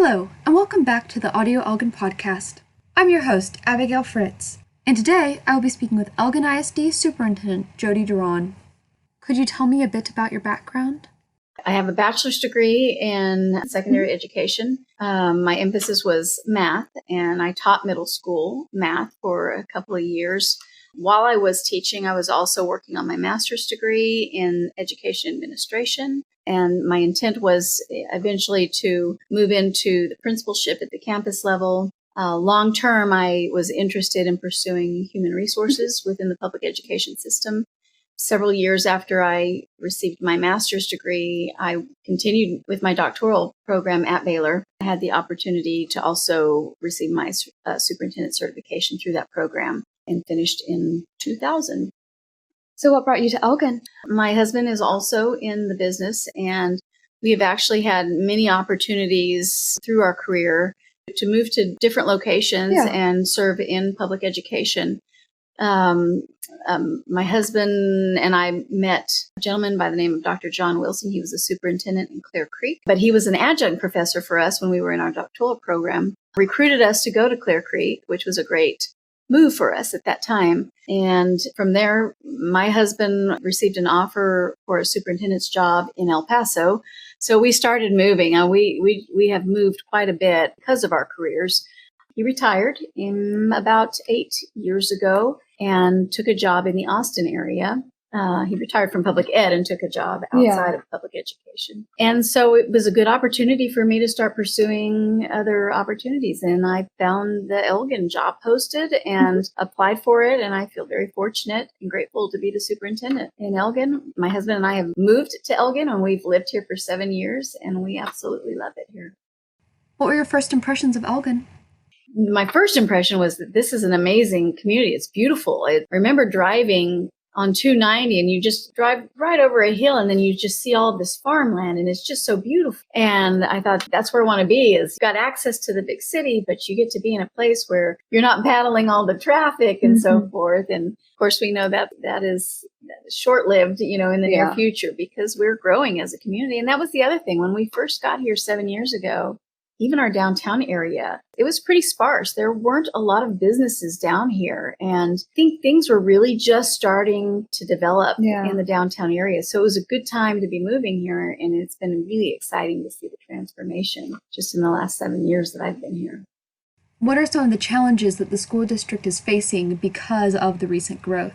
Hello, and welcome back to the Audio Elgin podcast. I'm your host, Abigail Fritz, and today I will be speaking with Elgin ISD Superintendent Jody Duran. Could you tell me a bit about your background? I have a bachelor's degree in secondary education. My emphasis was math, and I taught middle school math for a couple of years. While I was teaching, I was also working on my master's degree in education administration. And my intent was eventually to move into the principalship at the campus level. Long term, I was interested in pursuing human resources within the public education system. Several years after I received my master's degree, I continued with my doctoral program at Baylor. I had the opportunity to also receive my superintendent certification through that program and finished in 2000. So what brought you to Elgin? My husband is also in the business, and we have actually had many opportunities through our career to move to different locations and serve in public education. My husband and I met a gentleman by the name of Dr. John Wilson. He was a superintendent in Clear Creek, but he was an adjunct professor for us when we were in our doctoral program, recruited us to go to Clear Creek, which was a great move for us at that time. And from there, my husband received an offer for a superintendent's job in El Paso. So we started moving. We have moved quite a bit because of our careers. He retired about 8 years ago and took a job in the Austin area. He retired from public ed and took a job outside of public education. And so it was a good opportunity for me to start pursuing other opportunities. And I found the Elgin job posted and applied for it. And I feel very fortunate and grateful to be the superintendent in Elgin. My husband and I have moved to Elgin, and we've lived here for 7 years, and we absolutely love it here. What were your first impressions of Elgin? My first impression was that this is an amazing community. It's beautiful. I remember driving on 290, and you just drive right over a hill, and then you just see all of this farmland, and it's just so beautiful. And I thought, that's where I want to be. Is you've got access to the big city, but you get to be in a place where you're not battling all the traffic and so forth. And of course, we know that is short-lived, in the near future, because we're growing as a community. And that was the other thing. When we first got here 7 years ago, even our downtown area, it was pretty sparse. There weren't a lot of businesses down here. And I think things were really just starting to develop in the downtown area. So it was a good time to be moving here. And it's been really exciting to see the transformation just in the last 7 years that I've been here. What are some of the challenges that the school district is facing because of the recent growth?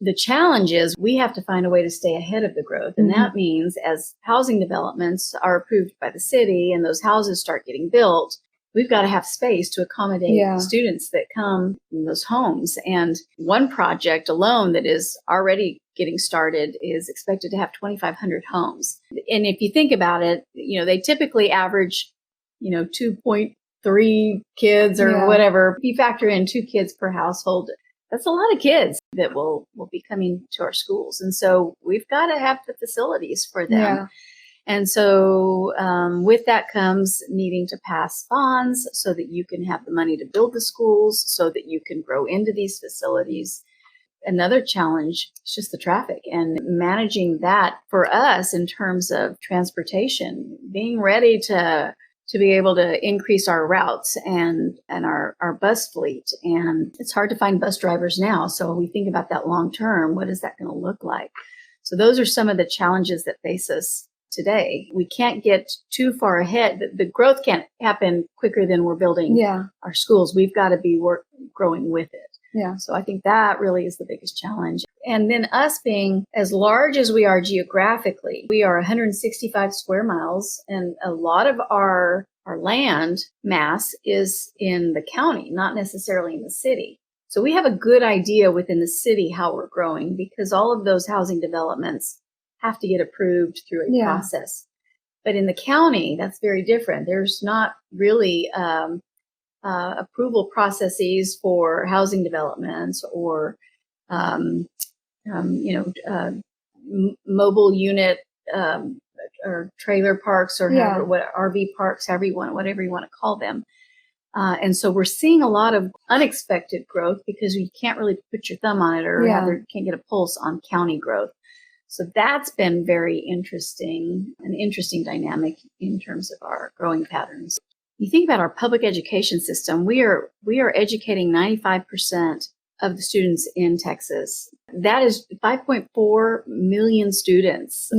The challenge is we have to find a way to stay ahead of the growth. And that means as housing developments are approved by the city and those houses start getting built, we've got to have space to accommodate students that come in those homes. And one project alone that is already getting started is expected to have 2,500 homes. And if you think about it, they typically average, 2.3 kids or whatever. If you factor in 2 kids per household, that's a lot of kids that will be coming to our schools. And so we've got to have the facilities for them. Yeah. And so with that comes needing to pass bonds so that you can have the money to build the schools, so that you can grow into these facilities. Another challenge is just the traffic and managing that for us in terms of transportation, being ready to be able to increase our routes and our bus fleet. And it's hard to find bus drivers now. So we think about that long term. What is that going to look like? So those are some of the challenges that face us today. We can't get too far ahead. The growth can't happen quicker than we're building our schools. We've got to be growing with it. Yeah. So I think that really is the biggest challenge. And then us being as large as we are geographically, we are 165 square miles, and a lot of our land mass is in the county, not necessarily in the city. So we have a good idea within the city how we're growing, because all of those housing developments have to get approved through a process. But in the county, that's very different. There's not really approval processes for housing developments or mobile unit or trailer parks or RV parks, whatever you want to call them. And so we're seeing a lot of unexpected growth because you can't really put your thumb on it or can't get a pulse on county growth. So that's been very interesting, an interesting dynamic in terms of our growing patterns. You think about our public education system, we are educating 95% of the students in Texas. That is 5.4 million students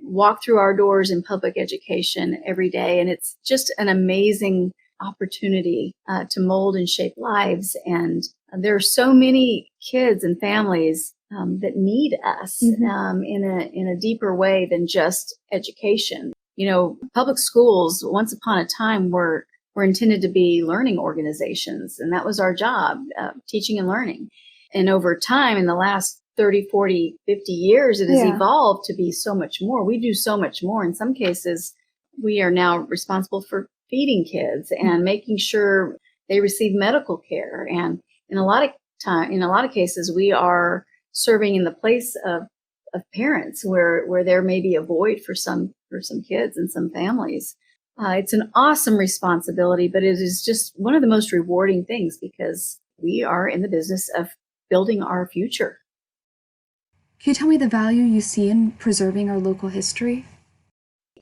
walk through our doors in public education every day. And it's just an amazing opportunity to mold and shape lives. And there are so many kids and families that need us in a deeper way than just education. Public schools, once upon a time, were intended to be learning organizations, and that was our job, teaching and learning. And over time, in the last 30, 40, 50 years, it has evolved to be so much more. We do so much more. In some cases, we are now responsible for feeding kids and making sure they receive medical care. And in a lot of cases, we are serving in the place of parents where there may be a void for some kids and some families. It's an awesome responsibility, but it is just one of the most rewarding things because we are in the business of building our future. Can you tell me the value you see in preserving our local history?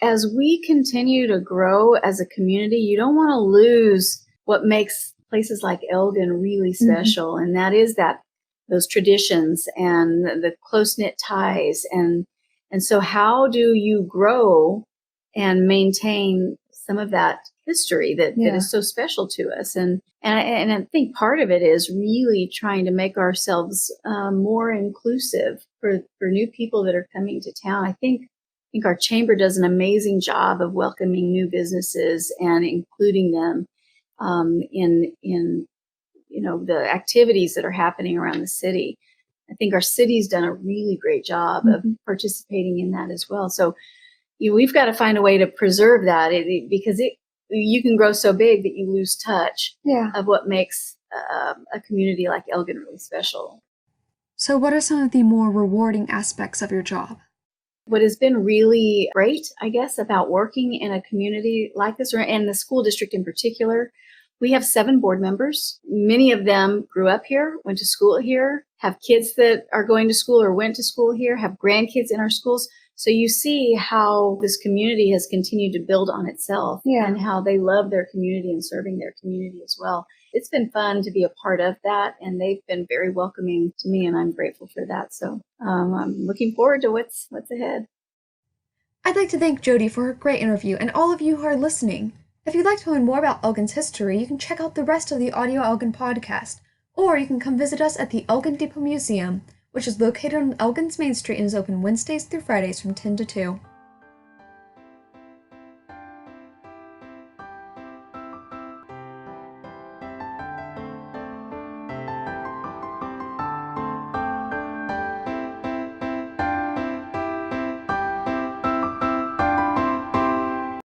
As we continue to grow as a community, you don't want to lose what makes places like Elgin really special, and that is those traditions and the close-knit ties. And so how do you grow and maintain some of that history that is so special to us? And I think part of it is really trying to make ourselves more inclusive for new people that are coming to town. I think our chamber does an amazing job of welcoming new businesses and including them in the activities that are happening around the city. I think our city's done a really great job of participating in that as well. So we've got to find a way to preserve that because you can grow so big that you lose touch of what makes a community like Elgin really special. So what are some of the more rewarding aspects of your job? What has been really great, I guess, about working in a community like this, and the school district in particular, we have 7 board members. Many of them grew up here, went to school here, have kids that are going to school or went to school here, have grandkids in our schools. So you see how this community has continued to build on itself and how they love their community and serving their community as well. It's been fun to be a part of that, and they've been very welcoming to me, and I'm grateful for that. So I'm looking forward to what's ahead. I'd like to thank Jody for her great interview and all of you who are listening. If you'd like to learn more about Elgin's history, you can check out the rest of the Audio Elgin podcast, or you can come visit us at the Elgin Depot Museum, which is located on Elgin's Main Street and is open Wednesdays through Fridays from 10 to 2.